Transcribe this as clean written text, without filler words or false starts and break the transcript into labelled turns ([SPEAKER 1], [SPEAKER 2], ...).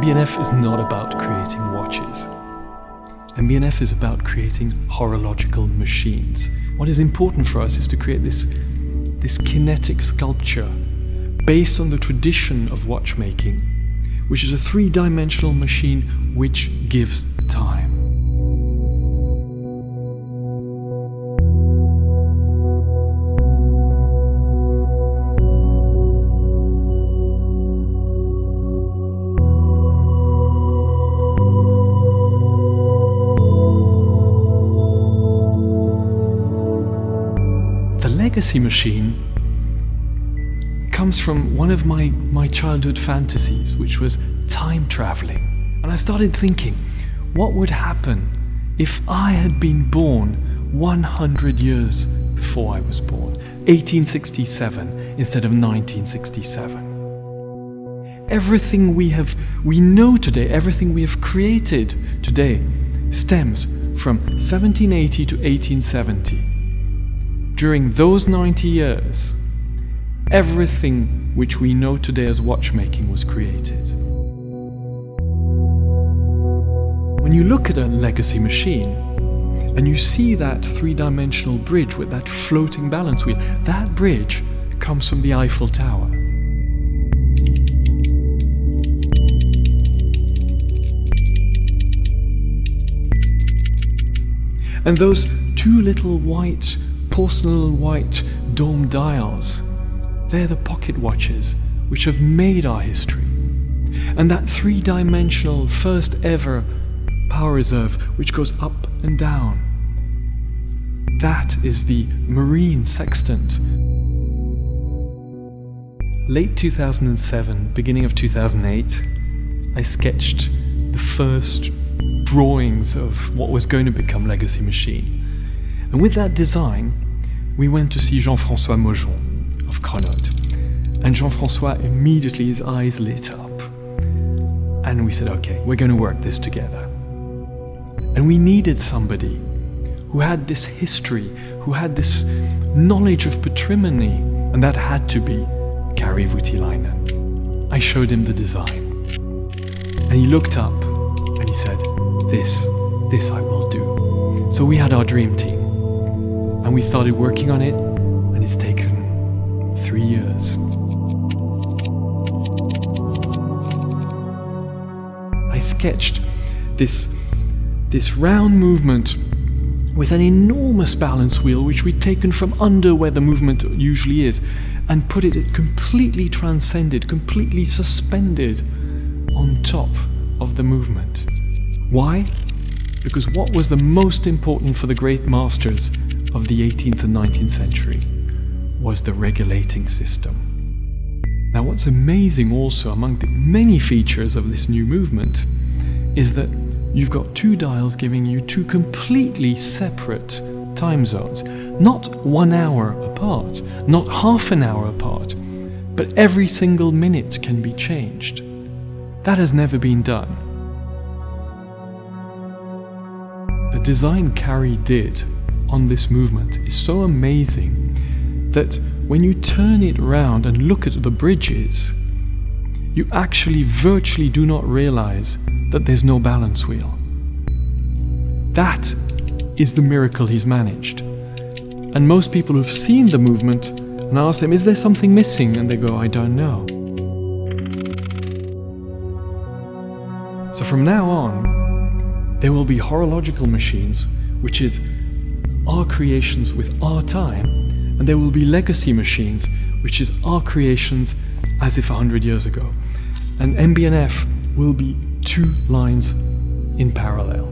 [SPEAKER 1] MB&F is not about creating watches. MB&F is about creating horological machines. What is important for us is to create this kinetic sculpture based on the tradition of watchmaking, which is a three-dimensional machine which gives time. The legacy machine comes from one of my childhood fantasies, which was time traveling. And I started thinking, what would happen if I had been born 100 years before I was born, 1867 instead of 1967? Everything we know today, everything we have created today stems from 1780 to 1870. During those 90 years, everything which we know today as watchmaking was created. When you look at a legacy machine and you see that three-dimensional bridge with that floating balance wheel, that bridge comes from the Eiffel Tower. And those two little porcelain white dome dials, they're the pocket watches which have made our history. And that three-dimensional first ever power reserve which goes up and down, that is the marine sextant. Late 2007, beginning of 2008, I sketched the first drawings of what was going to become Legacy Machine. And with that design, we went to see Jean-François Mojon of Grenoble. And Jean-François, immediately his eyes lit up. And we said, okay, we're going to work this together. And we needed somebody who had this history, who had this knowledge of patrimony, and that had to be Kari Voutilainen. I showed him the design. And he looked up and he said, this I will do. So we had our dream team. And we started working on it, and it's taken 3 years. I sketched this round movement with an enormous balance wheel, which we'd taken from under where the movement usually is, and put it completely transcended, completely suspended on top of the movement. Why? Because what was the most important for the great masters of the 18th and 19th century was the regulating system. Now, what's amazing also among the many features of this new movement is that you've got two dials giving you two completely separate time zones, not 1 hour apart, not half an hour apart, but every single minute can be changed. That has never been done. The design Kari did on this movement is so amazing that when you turn it round and look at the bridges, you actually virtually do not realize that there's no balance wheel. That is the miracle he's managed. And most people who've seen the movement and ask them, is there something missing? And they go, I don't know. So from now on, there will be horological machines, which is our creations with our time, and there will be legacy machines, which is our creations as if 100 years ago. And MB&F will be two lines in parallel.